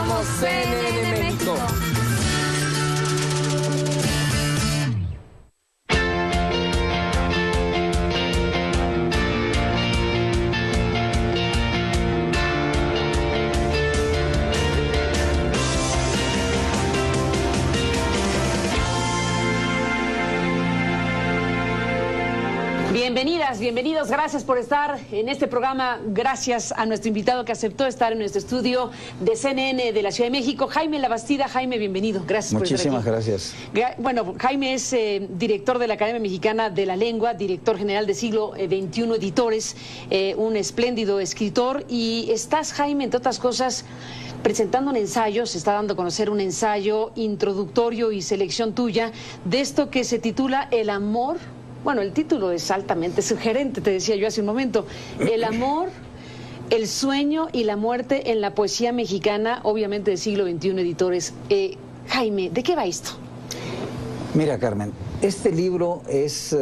Somos CNN México. Bienvenidas, bienvenidos, gracias por estar en este programa, gracias a nuestro invitado que aceptó estar en nuestro estudio de CNN de la Ciudad de México, Jaime Labastida. Jaime, bienvenido, gracias por estar aquí. Muchísimas gracias. Bueno, Jaime es director de la Academia Mexicana de la Lengua, director general de Siglo XXI Editores, un espléndido escritor, y estás, Jaime, entre otras cosas, presentando un ensayo, se está dando a conocer un ensayo introductorio y selección tuya de esto que se titula El amor. Bueno, el título es altamente sugerente, te decía yo hace un momento. El amor, el sueño y la muerte en la poesía mexicana, obviamente del siglo XXI Editores. Jaime, ¿de qué va esto? Mira, Carmen, este libro es,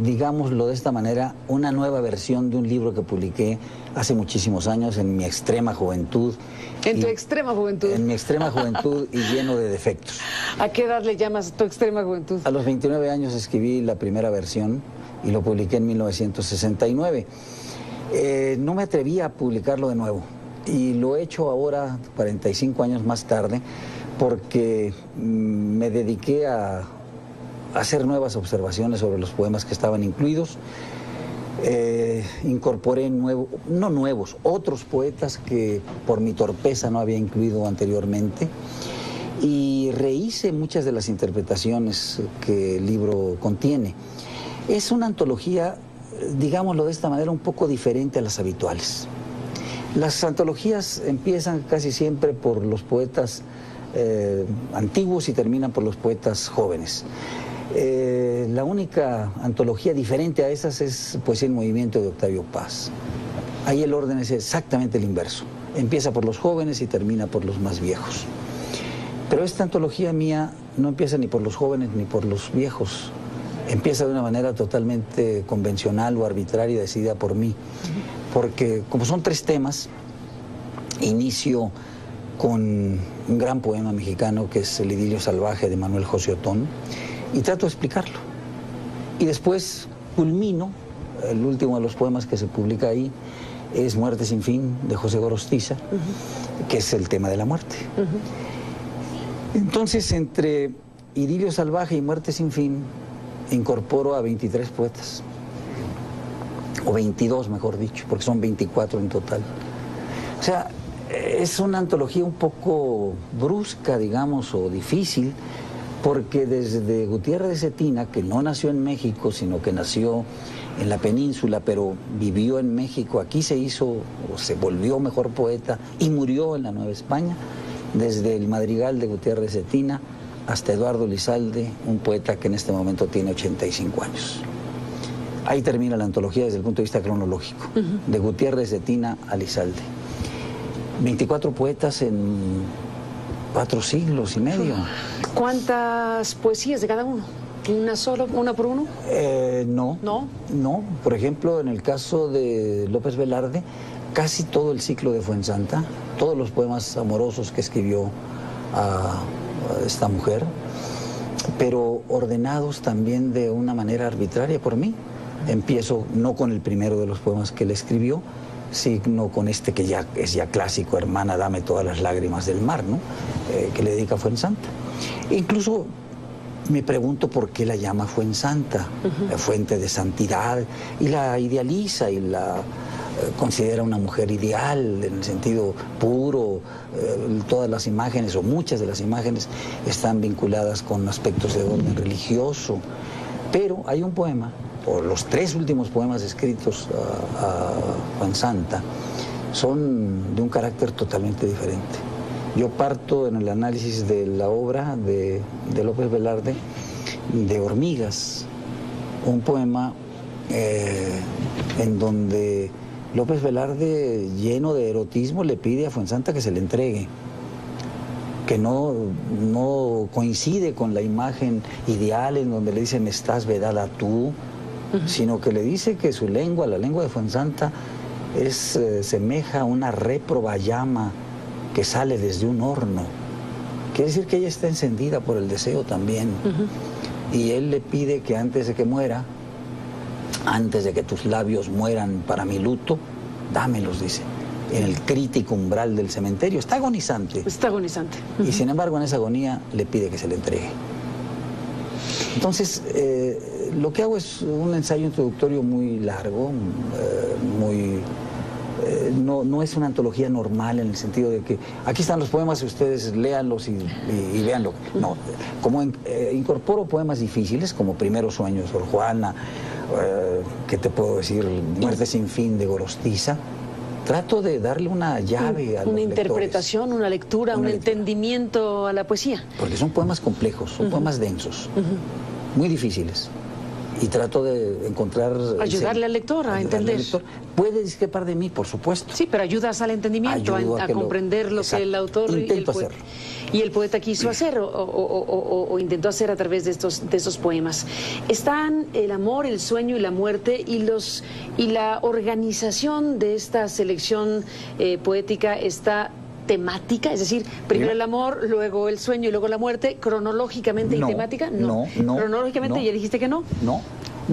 digámoslo de esta manera, una nueva versión de un libro que publiqué hace muchísimos años, en mi extrema juventud. ¿En tu extrema juventud? En mi extrema juventud y lleno de defectos. ¿A qué edad le llamas tu extrema juventud? A los 29 años escribí la primera versión y lo publiqué en 1969. No me atreví a publicarlo de nuevo y lo he hecho ahora, 45 años más tarde, porque me dediqué a hacer nuevas observaciones sobre los poemas que estaban incluidos. Incorporé otros poetas que por mi torpeza no había incluido anteriormente, y rehice muchas de las interpretaciones que el libro contiene. Es una antología, digámoslo de esta manera, un poco diferente a las habituales. Las antologías empiezan casi siempre por los poetas antiguos y terminan por los poetas jóvenes. La única antología diferente a esas es Poesía en Movimiento de Octavio Paz. Ahí el orden es exactamente el inverso. Empieza por los jóvenes y termina por los más viejos. Pero esta antología mía no empieza ni por los jóvenes ni por los viejos. Empieza de una manera totalmente convencional o arbitraria, decidida por mí. Porque como son 3 temas, inicio con un gran poema mexicano que es El idilio salvaje de Manuel José Otón, y trato de explicarlo. Y después culmino, el último de los poemas que se publica ahí es Muerte sin fin, de José Gorostiza, que es el tema de la muerte. Entonces, entre Idilio salvaje y Muerte sin fin, incorporo a 23 poetas, o 22 mejor dicho, porque son 24 en total. O sea, es una antología un poco brusca, digamos, o difícil, porque desde Gutiérrez de Cetina, que no nació en México, sino que nació en la península, pero vivió en México, aquí se hizo, o se volvió mejor poeta, y murió en la Nueva España, desde el Madrigal de Gutiérrez de Cetina hasta Eduardo Lizalde, un poeta que en este momento tiene 85 años. Ahí termina la antología desde el punto de vista cronológico, de Gutiérrez de Cetina a Lizalde. 24 poetas en 4 siglos y medio. ¿Cuántas poesías de cada uno? ¿Una sola, una por uno? No. ¿No? No. Por ejemplo, en el caso de López Velarde, casi todo el ciclo de Fuensanta, todos los poemas amorosos que escribió a esta mujer, pero ordenados también de una manera arbitraria por mí. Empiezo no con el primero de los poemas que él escribió, sino con este que ya es clásico, Hermana, dame todas las lágrimas del mar, ¿no? Que le dedica a Fuensanta. Incluso me pregunto por qué la llama Fuensanta, fuente de santidad, y la idealiza y la considera una mujer ideal en el sentido puro. Todas las imágenes, o muchas de las imágenes, están vinculadas con aspectos de orden religioso. Pero hay un poema, o los 3 últimos poemas escritos a Fuensanta, son de un carácter totalmente diferente. Yo parto en el análisis de la obra de López Velarde de Hormigas, un poema en donde López Velarde, lleno de erotismo, le pide a Fuensanta que se le entregue, que no coincide con la imagen ideal en donde le dice me estás vedada tú, sino que le dice que su lengua, la lengua de Fuensanta, semeja a una réproba llama que sale desde un horno. Quiere decir que ella está encendida por el deseo también. Y él le pide que antes de que muera, antes de que tus labios mueran para mi luto, dámelos, dice, en el crítico umbral del cementerio. Está agonizante. Está agonizante. Y sin embargo, en esa agonía le pide que se le entregue. Entonces, lo que hago es un ensayo introductorio muy largo, no es una antología normal en el sentido de que aquí están los poemas y ustedes léanlos y véanlo. No, como incorporo poemas difíciles, como Primeros Sueños, Sor Juana, ¿qué te puedo decir? Muerte sin fin de Gorostiza. Trato de darle una llave a los una lectores. Interpretación, una lectura, un entendimiento a la poesía. Porque son poemas complejos, son poemas densos, muy difíciles. Y trato de encontrar... Ayudarle al lector a entender. Puede discrepar de mí, por supuesto. Sí, pero ayudas al entendimiento, a comprender lo que el autor y el poeta quiso hacer o intentó hacer a través de estos poemas. Están el amor, el sueño y la muerte y la organización de esta selección poética está temática, es decir, primero el amor, luego el sueño y luego la muerte, cronológicamente y temática, no. Cronológicamente ya dijiste que no. No,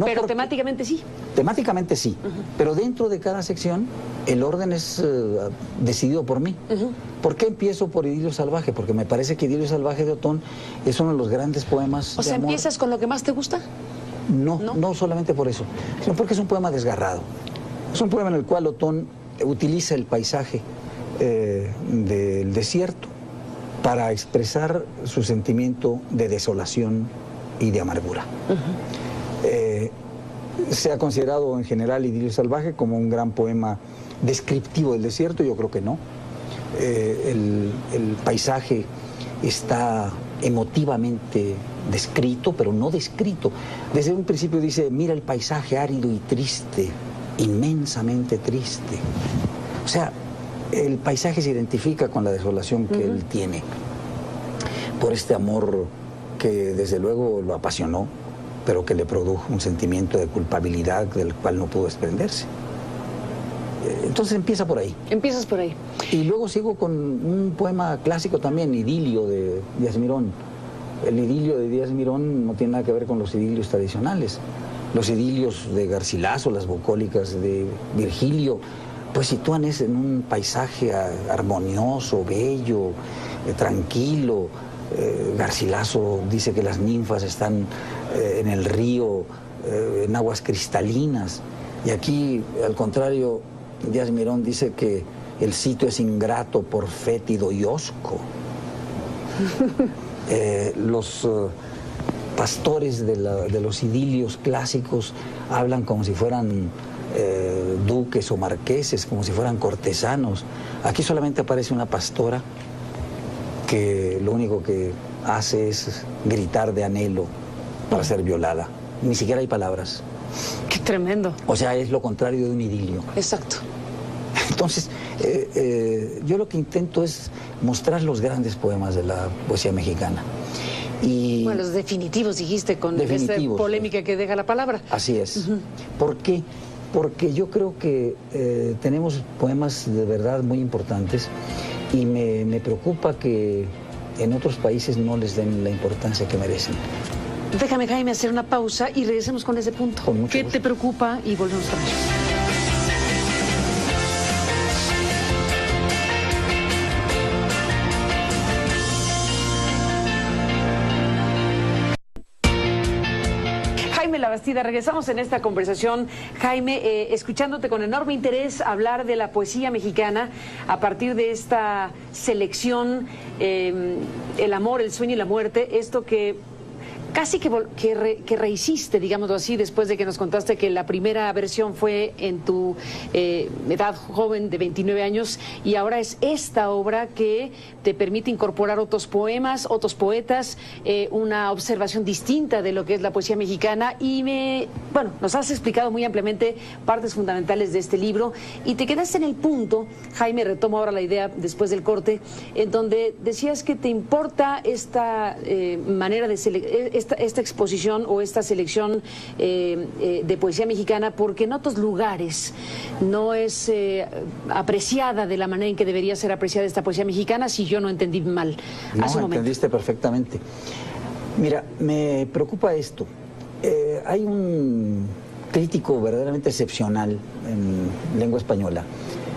pero temáticamente sí. Temáticamente sí, pero dentro de cada sección el orden es decidido por mí. ¿Por qué empiezo por Idilio Salvaje? Porque me parece que Idilio Salvaje de Otón es uno de los grandes poemas de amor. ¿Empiezas con lo que más te gusta? No solamente por eso, sino porque es un poema desgarrado. Es un poema en el cual Otón utiliza el paisaje del desierto para expresar su sentimiento de desolación y de amargura. ¿Se ha considerado en general Idilio Salvaje como un gran poema descriptivo del desierto? Yo creo que no. El paisaje está emotivamente descrito, pero no descrito. Desde un principio dice, mira el paisaje árido y triste, inmensamente triste. O sea, el paisaje se identifica con la desolación que él tiene por este amor que desde luego lo apasionó, pero que le produjo un sentimiento de culpabilidad del cual no pudo desprenderse. Entonces empieza por ahí. Empiezas por ahí. Y luego sigo con un poema clásico también, Idilio de Díaz Mirón. El idilio de Díaz Mirón no tiene nada que ver con los idilios tradicionales. Los idilios de Garcilaso, las bucólicas de Virgilio, pues sitúan en un paisaje armonioso, bello, tranquilo. Garcilaso dice que las ninfas están en el río, en aguas cristalinas. Y aquí, al contrario, Díaz Mirón dice que el sitio es ingrato, por fétido y hosco. Los pastores de los idilios clásicos hablan como si fueran duques o marqueses, como si fueran cortesanos. Aquí solamente aparece una pastora que lo único que hace es gritar de anhelo para ser violada. Ni siquiera hay palabras. ¡Qué tremendo! O sea, es lo contrario de un idilio. Exacto. Entonces, yo lo que intento es mostrar los grandes poemas de la poesía mexicana. Y bueno, los definitivos, dijiste, con esta polémica que deja la palabra. Así es. ¿Por qué? Porque yo creo que tenemos poemas de verdad muy importantes y me preocupa que en otros países no les den la importancia que merecen. Déjame, Jaime, hacer una pausa y regresemos con ese punto. Con mucho ¿Qué gusto. te preocupa? Y volvemos con ello. Jaime Labastida, regresamos en esta conversación. Jaime, escuchándote con enorme interés hablar de la poesía mexicana a partir de esta selección, el amor, el sueño y la muerte, esto que casi que rehiciste, digámoslo así, después de que nos contaste que la primera versión fue en tu edad joven de 29 años y ahora es esta obra que te permite incorporar otros poemas, otros poetas, una observación distinta de lo que es la poesía mexicana y nos has explicado muy ampliamente partes fundamentales de este libro y te quedaste en el punto, Jaime, retomo ahora la idea después del corte, en donde decías que te importa esta manera de esta exposición o esta selección de poesía mexicana, porque en otros lugares no es apreciada de la manera en que debería ser apreciada esta poesía mexicana, si yo no entendí mal hace un momento. Entendiste perfectamente. Mira, me preocupa esto. Hay un crítico verdaderamente excepcional en lengua española,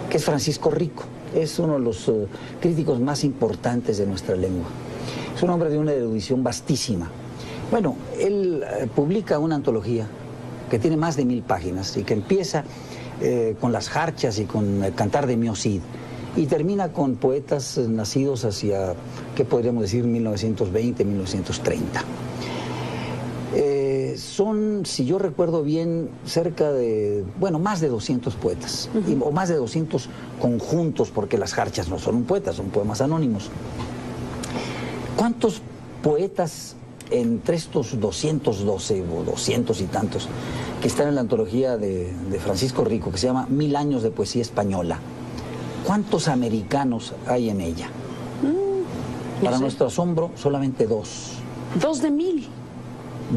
que es Francisco Rico. Es uno de los críticos más importantes de nuestra lengua. Es un hombre de una erudición vastísima. Bueno, él publica una antología que tiene más de 1000 páginas y que empieza con las jarchas y con el cantar de Mio Cid y termina con poetas nacidos hacia, ¿qué podríamos decir?, 1920, 1930. Son, si yo recuerdo bien, cerca de, bueno, más de 200 poetas, o más de 200 conjuntos, porque las jarchas no son un poeta, son poemas anónimos. ¿Cuántos poetas entre estos 212 o 200 y tantos que están en la antología de Francisco Rico, que se llama 1000 años de poesía española, cuántos americanos hay en ella? Para nuestro asombro, solamente 2. ¿2 de 1000?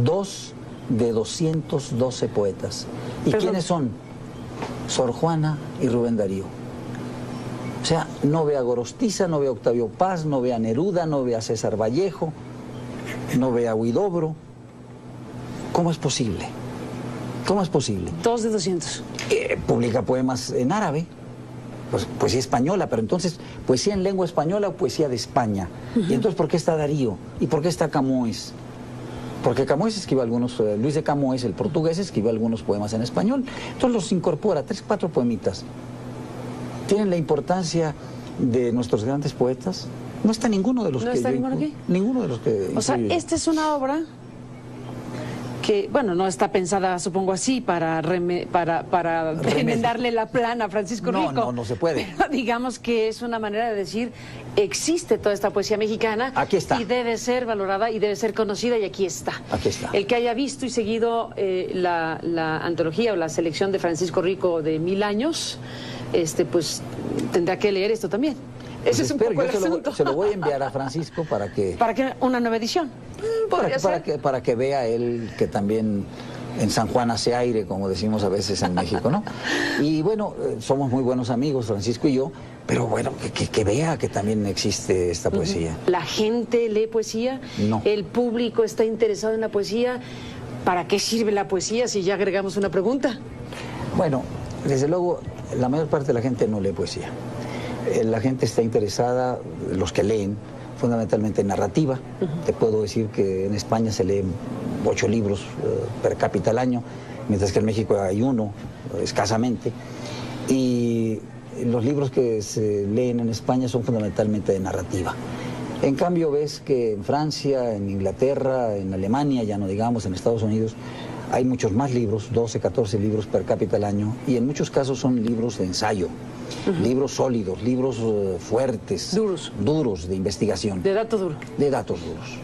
2 de 212 poetas. ¿Y quiénes son? Sor Juana y Rubén Darío. O sea, no ve a Gorostiza, no ve a Octavio Paz, no ve a Neruda, no ve a César Vallejo, no ve a Huidobro. ¿Cómo es posible? ¿Cómo es posible? 2 de 200. Publica poemas en árabe, pues, poesía española, pero entonces, ¿poesía en lengua española o poesía de España? Y entonces, ¿por qué está Darío? ¿Y por qué está Camões? Porque Camões escribió algunos, Luis de Camões, el portugués, escribió algunos poemas en español. Entonces los incorpora, 3, 4 poemitas. ¿Tienen la importancia de nuestros grandes poetas? No está ninguno de los que... ¿No está ninguno aquí? Ninguno de los que... O sea, esta es una obra que, bueno, no está pensada, supongo así, para remendarle la plana a Francisco Rico. No se puede. Pero digamos que es una manera de decir, existe toda esta poesía mexicana. Aquí está. Y debe ser valorada y debe ser conocida, y aquí está. Aquí está. El que haya visto y seguido la antología o la selección de Francisco Rico de 1000 años, pues tendrá que leer esto también. Ese es un poco el asunto. Se lo voy a enviar a Francisco para que... ¿Para que una nueva edición? Para que vea él que también en San Juan hace aire, como decimos a veces en México, ¿no? Y bueno, somos muy buenos amigos, Francisco y yo, pero bueno, que vea que también existe esta poesía. ¿La gente lee poesía? No. ¿El público está interesado en la poesía? ¿Para qué sirve la poesía si ya agregamos una pregunta? Bueno, desde luego, la mayor parte de la gente no lee poesía. La gente está interesada, los que leen, fundamentalmente en narrativa. Te puedo decir que en España se leen 8 libros per cápita al año, mientras que en México hay 1, escasamente. Y los libros que se leen en España son fundamentalmente de narrativa. En cambio ves que en Francia, en Inglaterra, en Alemania, ya no digamos en Estados Unidos, hay muchos más libros, 12, 14 libros per cápita al año, y en muchos casos son libros de ensayo, libros sólidos, libros fuertes, duros de investigación. De datos duros. De datos duros.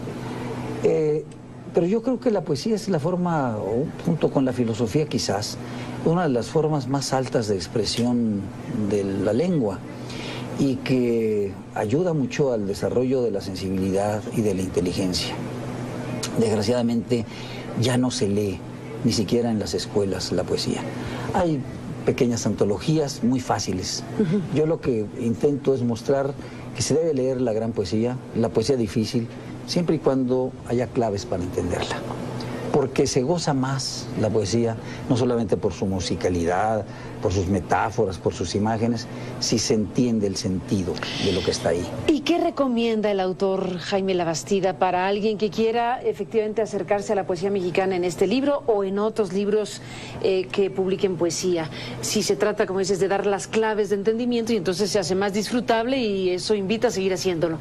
Pero yo creo que la poesía es la forma, junto con la filosofía quizás, una de las formas más altas de expresión de la lengua, y que ayuda mucho al desarrollo de la sensibilidad y de la inteligencia. Desgraciadamente ya no se lee, ni siquiera en las escuelas, la poesía. Hay pequeñas antologías muy fáciles. Yo lo que intento es mostrar que se debe leer la gran poesía, la poesía difícil, siempre y cuando haya claves para entenderla. Porque se goza más la poesía, no solamente por su musicalidad, por sus metáforas, por sus imágenes, si se entiende el sentido de lo que está ahí. ¿Y qué recomienda el autor Jaime Labastida para alguien que quiera efectivamente acercarse a la poesía mexicana en este libro o en otros libros que publiquen poesía? Si se trata, como dices, de dar las claves de entendimiento, y entonces se hace más disfrutable, y eso invita a seguir haciéndolo.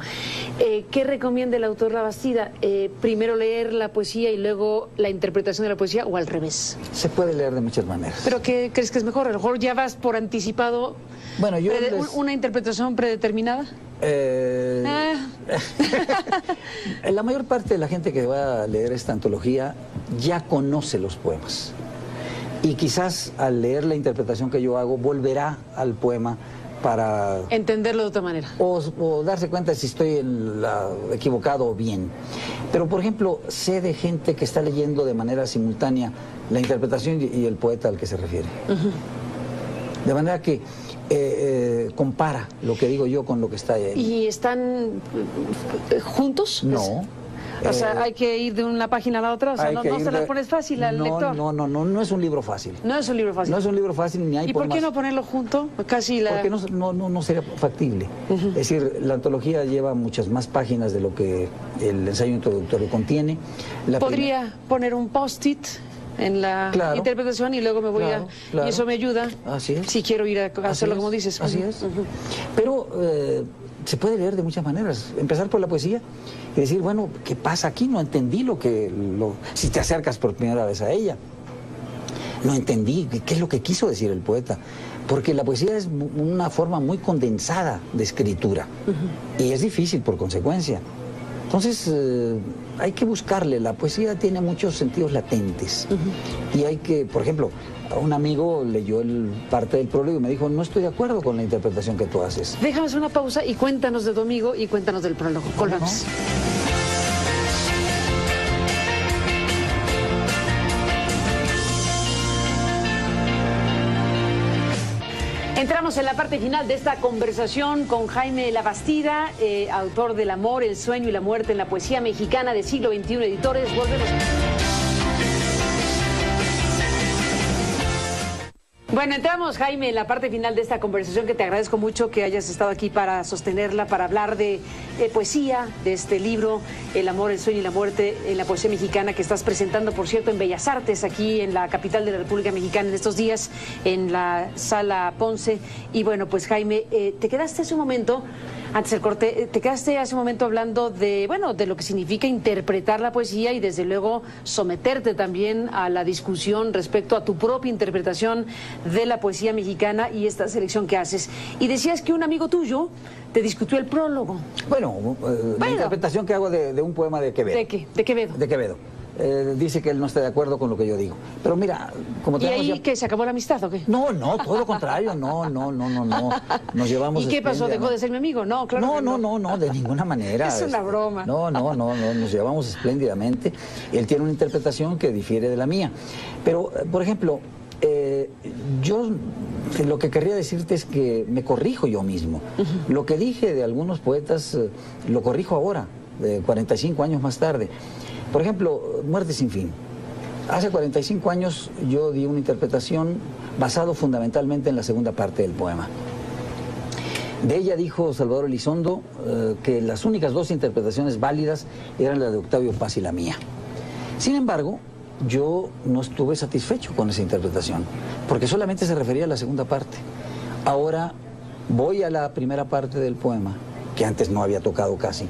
¿Qué recomienda el autor Labastida? ¿Primero leer la poesía y luego la interpretación de la poesía, o al revés? Se puede leer de muchas maneras. ¿Pero qué crees que es mejor? ¿A lo mejor ya vas por anticipado? Bueno, yo ¿Una interpretación predeterminada? La mayor parte de la gente que va a leer esta antología ya conoce los poemas. Y quizás al leer la interpretación que yo hago, volverá al poema para entenderlo de otra manera. O darse cuenta si estoy equivocado o bien. Pero, por ejemplo, sé de gente que está leyendo de manera simultánea la interpretación y el poeta al que se refiere. De manera que compara lo que digo yo con lo que está ahí. ¿Y están juntos? No. O sea, hay que ir de una página a la otra, o sea, no se la pones fácil al lector. No es un libro fácil. No es un libro fácil. No es un libro fácil, ni hay ¿Y por qué no ponerlo junto? Casi la... Porque no sería factible. Es decir, la antología lleva muchas más páginas de lo que el ensayo introductorio contiene. Podría poner un post-it en la interpretación y luego me voy y eso me ayuda. Así es. Si quiero ir a hacerlo como dices. Así es. Pero se puede leer de muchas maneras. Empezar por la poesía y decir, bueno, ¿qué pasa aquí? No entendí si te acercas por primera vez a ella. No entendí qué es lo que quiso decir el poeta. Porque la poesía es una forma muy condensada de escritura. Y es difícil por consecuencia. Entonces, hay que buscarle. La poesía tiene muchos sentidos latentes. Y hay que, por ejemplo, un amigo leyó parte del prólogo y me dijo, no estoy de acuerdo con la interpretación que tú haces. Déjame hacer una pausa y cuéntanos de tu amigo y cuéntanos del prólogo. Volvamos. Entramos en la parte final de esta conversación con Jaime Labastida, autor del Amor, el sueño y la muerte en la poesía mexicana del siglo XXI, editores. Volvemos. Bueno, entramos, Jaime, en la parte final de esta conversación, que te agradezco mucho que hayas estado aquí para sostenerla, para hablar de poesía, de este libro, El amor, el sueño y la muerte en la poesía mexicana, que estás presentando, por cierto, en Bellas Artes, aquí en la capital de la República Mexicana en estos días, en la Sala Ponce. Y bueno, pues Jaime, te quedaste hace un momento, antes del corte, te quedaste hace un momento hablando de, bueno, de lo que significa interpretar la poesía y desde luego someterte también a la discusión respecto a tu propia interpretación de la poesía mexicana y esta selección que haces. Y decías que un amigo tuyo te discutió el prólogo. Bueno, la interpretación que hago de un poema de Quevedo. ¿De qué? ¿De Quevedo? De Quevedo. Dice que él no está de acuerdo con lo que yo digo. Pero mira, como ¿Y ahí que se acabó la amistad o qué? No, todo lo contrario, no. Nos llevamos. ¿Y qué pasó? ¿Dejó de ser mi amigo? No, claro. No, de ninguna manera. Es una broma. No, nos llevamos espléndidamente. Él tiene una interpretación que difiere de la mía. Pero, por ejemplo, yo lo que querría decirte es que me corrijo yo mismo. Lo que dije de algunos poetas lo corrijo ahora, 45 años más tarde. Por ejemplo, Muerte sin fin. Hace 45 años yo di una interpretación basado fundamentalmente en la segunda parte del poema. De ella dijo Salvador Elizondo que las únicas dos interpretaciones válidas eran la de Octavio Paz y la mía. Sin embargo, yo no estuve satisfecho con esa interpretación, porque solamente se refería a la segunda parte. Ahora voy a la primera parte del poema, que antes no había tocado casi.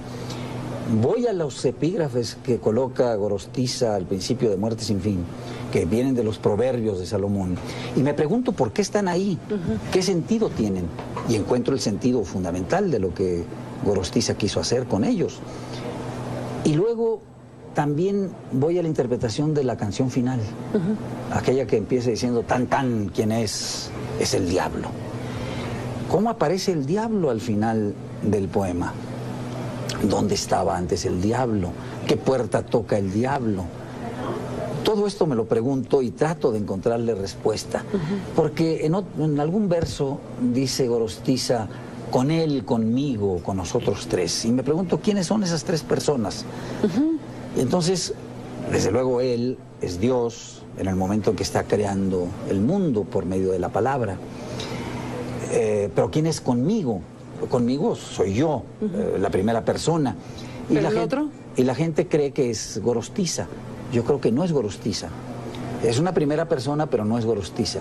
Voy a los epígrafes que coloca Gorostiza al principio de Muerte sin fin, que vienen de los proverbios de Salomón, y me pregunto por qué están ahí, qué sentido tienen, y encuentro el sentido fundamental de lo que Gorostiza quiso hacer con ellos. Y luego también voy a la interpretación de la canción final, aquella que empieza diciendo tan, ¿quién es? Es el diablo. ¿Cómo aparece el diablo al final del poema? ¿Dónde estaba antes el diablo? ¿Qué puerta toca el diablo? Todo esto me lo pregunto y trato de encontrarle respuesta. Porque en algún verso dice Gorostiza, con él, conmigo, con nosotros tres. Y me pregunto, ¿quiénes son esas tres personas? Entonces, desde luego él es Dios en el momento en que está creando el mundo por medio de la palabra. Pero ¿quién es conmigo? Conmigo soy yo, la primera persona. Y ¿pero el otro? Y la gente cree que es Gorostiza. Yo creo que no es Gorostiza. Es una primera persona, pero no es Gorostiza.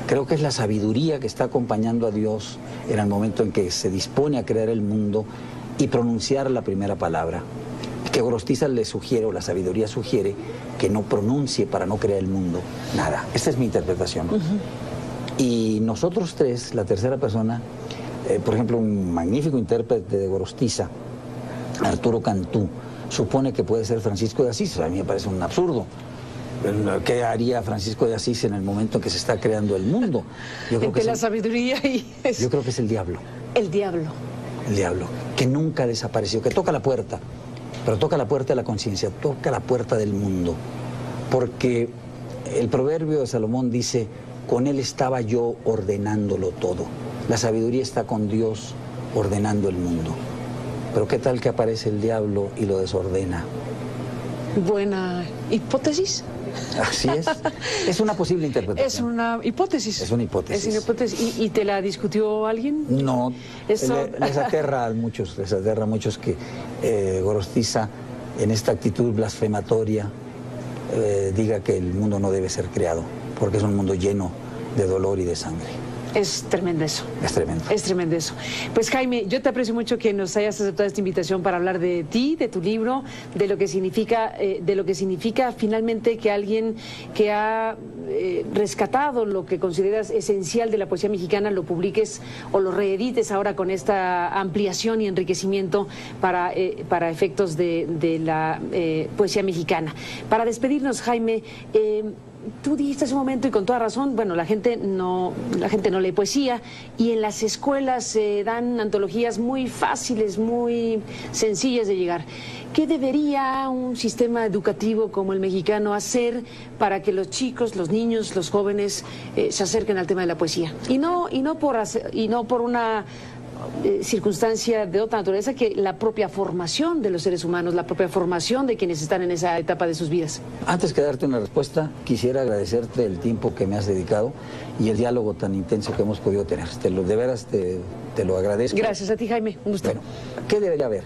Creo que es la sabiduría que está acompañando a Dios en el momento en que se dispone a crear el mundo y pronunciar la primera palabra. Que Gorostiza le sugiere, o la sabiduría sugiere, que no pronuncie para no crear el mundo. Nada. Esta es mi interpretación. Y nosotros tres, la tercera persona, por ejemplo, un magnífico intérprete de Gorostiza, Arturo Cantú, supone que puede ser Francisco de Asís. A mí me parece un absurdo. ¿Qué haría Francisco de Asís en el momento en que se está creando el mundo? Yo creo Entre la sabiduría y... yo creo que es el diablo. El diablo. El diablo, que nunca desapareció, que toca la puerta, pero toca la puerta de la conciencia, toca la puerta del mundo. Porque el proverbio de Salomón dice, con él estaba yo ordenándolo todo. La sabiduría está con Dios ordenando el mundo. Pero ¿qué tal que aparece el diablo y lo desordena? Buena hipótesis. Así es. Es una posible interpretación. Es una hipótesis. Es una hipótesis. Es una hipótesis. ¿Y te la discutió alguien? No. Eso... Les aterra a muchos que Gorostiza, en esta actitud blasfematoria, diga que el mundo no debe ser creado, porque es un mundo lleno de dolor y de sangre. Es tremendo eso. Es tremendo. Es tremendo eso. Pues Jaime, yo te aprecio mucho que nos hayas aceptado esta invitación para hablar de ti, de tu libro, de lo que significa finalmente que alguien que ha rescatado lo que consideras esencial de la poesía mexicana lo publiques o lo reedites ahora con esta ampliación y enriquecimiento para efectos de la poesía mexicana. Para despedirnos, Jaime, tú dijiste hace un momento y con toda razón, bueno, la gente no lee poesía y en las escuelas se dan antologías muy fáciles, muy sencillas de llegar. ¿Qué debería un sistema educativo como el mexicano hacer para que los chicos, los niños, los jóvenes se acerquen al tema de la poesía? Y no por una circunstancia de otra naturaleza que la propia formación de los seres humanos, la propia formación de quienes están en esa etapa de sus vidas. Antes que darte una respuesta, quisiera agradecerte el tiempo que me has dedicado y el diálogo tan intenso que hemos podido tener. De veras te lo agradezco. Gracias a ti, Jaime. Un gusto. Bueno, ¿qué debería haber?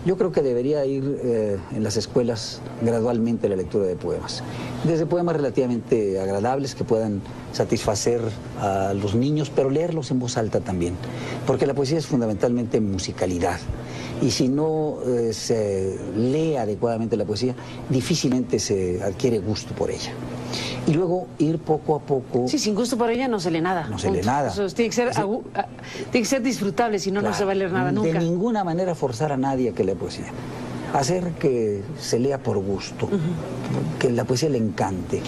Yo creo que debería ir en las escuelas gradualmente la lectura de poemas. Desde poemas relativamente agradables que puedan satisfacer a los niños, pero leerlos en voz alta también. Porque la poesía es fundamentalmente musicalidad. Y si no se lee adecuadamente la poesía, difícilmente se adquiere gusto por ella. Y luego ir poco a poco... Sí, sin gusto por ella no se lee nada. No se lee nada. Eso tiene que ser disfrutable, si no, claro, no se va a leer nada nunca. De ninguna manera forzar a nadie a que lea poesía. Hacer que se lea por gusto, que la poesía le encante.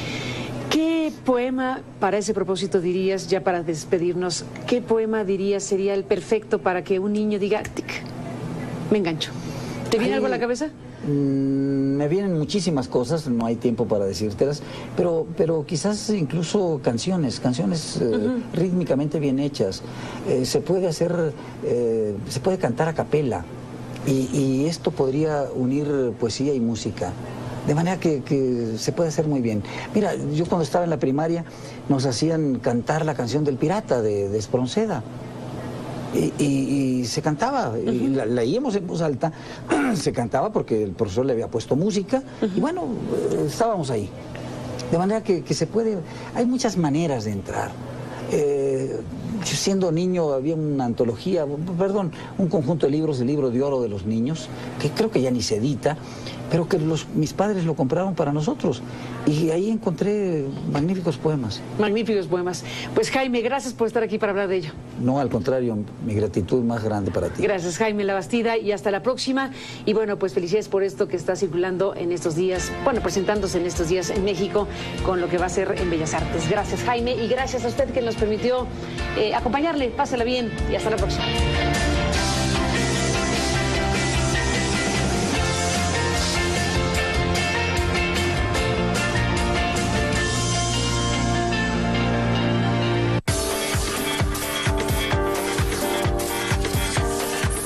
¿Qué poema para ese propósito dirías, ya para despedirnos, qué poema dirías sería el perfecto para que un niño diga, tic, me engancho? ¿Te viene algo a la cabeza? Me vienen muchísimas cosas, no hay tiempo para decírtelas, pero quizás incluso canciones rítmicamente bien hechas. Se puede cantar a capela y esto podría unir poesía y música. De manera que se puede hacer muy bien. Mira, yo cuando estaba en la primaria nos hacían cantar la canción del pirata de Espronceda. Y se cantaba, y la leíamos en voz alta, se cantaba porque el profesor le había puesto música, y bueno, estábamos ahí. De manera que se puede, hay muchas maneras de entrar. Yo siendo niño había una antología, un conjunto de libros, el libro de oro de los niños, que creo que ya ni se edita, pero que mis padres lo compraron para nosotros. Y ahí encontré magníficos poemas. Magníficos poemas. Pues Jaime, gracias por estar aquí para hablar de ello. No, al contrario, mi gratitud más grande para ti. Gracias, Jaime Labastida, y hasta la próxima. Y bueno, pues felicidades por esto que está circulando en estos días, presentándose en estos días en México con lo que va a ser en Bellas Artes. Gracias, Jaime, y gracias a usted que nos permitió acompañarle. Pásela bien y hasta la próxima.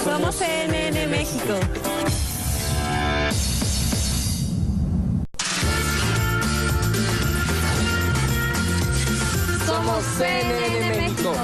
Somos CNN México. Somos CNN México.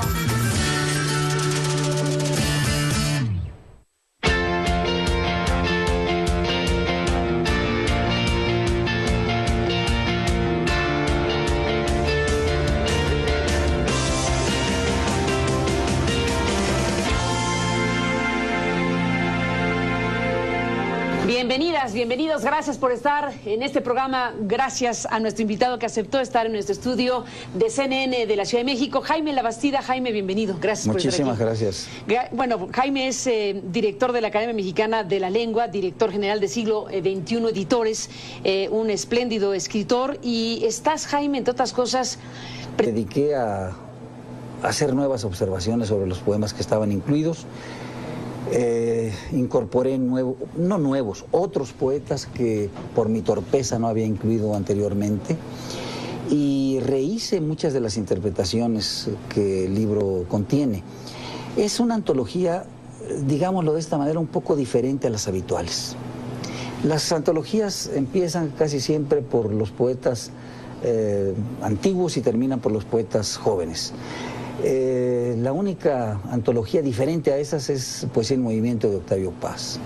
Bienvenidas, bienvenidos, gracias por estar en este programa, gracias a nuestro invitado que aceptó estar en nuestro estudio de CNN de la Ciudad de México, Jaime Labastida. Jaime, bienvenido, gracias por estar aquí. Muchísimas gracias. Bueno, Jaime es director de la Academia Mexicana de la Lengua, director general de Siglo XXI Editores, un espléndido escritor, y estás, Jaime, entre otras cosas... Me dediqué a hacer nuevas observaciones sobre los poemas que estaban incluidos. Incorporé otros poetas que por mi torpeza no había incluido anteriormente, y rehice muchas de las interpretaciones que el libro contiene. Es una antología, digámoslo de esta manera, un poco diferente a las habituales. Las antologías empiezan casi siempre por los poetas antiguos y terminan por los poetas jóvenes. La única antología diferente a esas es Poesía en Movimiento de Octavio Paz.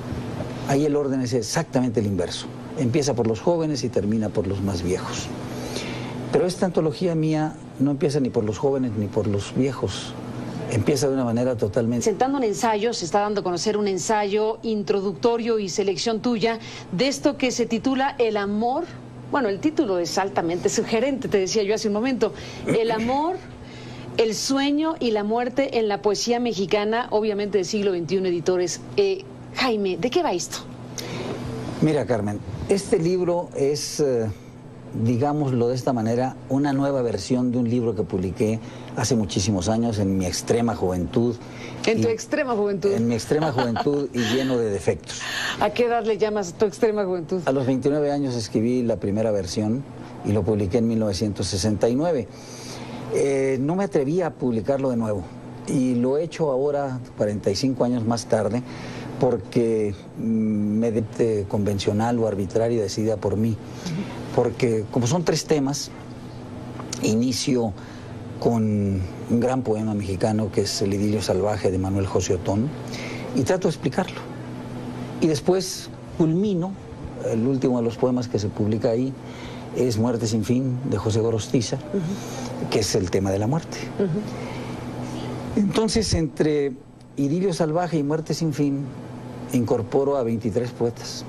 Ahí el orden es exactamente el inverso. Empieza por los jóvenes y termina por los más viejos. Pero esta antología mía no empieza ni por los jóvenes ni por los viejos. Empieza de una manera totalmente... Sentando un ensayo, se está dando a conocer un ensayo introductorio y selección tuya de esto que se titula El amor. Bueno, el título es altamente sugerente, te decía yo hace un momento. El amor, el sueño y la muerte en la poesía mexicana, obviamente del siglo XXI Editores. Jaime, ¿de qué va esto? Mira, Carmen, este libro es, digámoslo de esta manera, una nueva versión de un libro que publiqué hace muchísimos años, en mi extrema juventud. ¿En tu extrema juventud? En mi extrema juventud y lleno de defectos. ¿A qué edad le llamas tu extrema juventud? A los 29 años escribí la primera versión y lo publiqué en 1969. No me atreví a publicarlo de nuevo y lo he hecho ahora, 45 años más tarde, porque me de convencional o arbitraria decidida por mí. Porque como son 3 temas, inicio con un gran poema mexicano que es El idilio salvaje de Manuel José Otón, y trato de explicarlo. Y después culmino, el último de los poemas que se publica ahí es Muerte sin fin de José Gorostiza, que es el tema de la muerte. Entonces, entre Idilio salvaje y Muerte sin fin, incorporo a 23 poetas,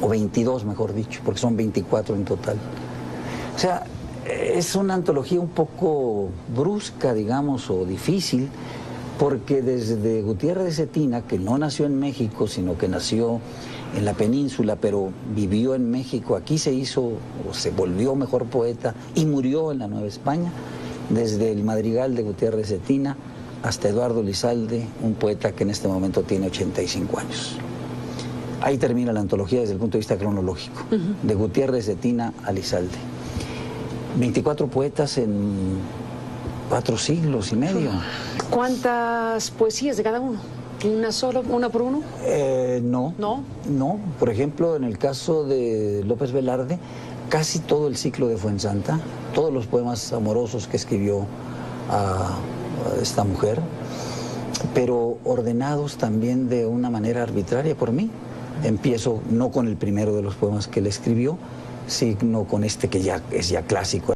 o 22 mejor dicho, porque son 24 en total. O sea, es una antología un poco brusca, digamos, o difícil, porque desde Gutiérrez de Cetina, que no nació en México, sino que nació en la península, pero vivió en México, aquí se hizo, o se volvió mejor poeta, y murió en la Nueva España, desde el Madrigal de Gutiérrez de Cetina hasta Eduardo Lizalde, un poeta que en este momento tiene 85 años. Ahí termina la antología desde el punto de vista cronológico, de Gutiérrez de Cetina a Lizalde. 24 poetas en 4 siglos y medio. ¿Cuántas poesías de cada uno? ¿Una por uno? No. No. Por ejemplo, en el caso de López Velarde, casi todo el ciclo de Fuensanta, todos los poemas amorosos que escribió a esta mujer, pero ordenados también de una manera arbitraria por mí. Empiezo no con el primero de los poemas que él escribió, sino con este que ya es clásico.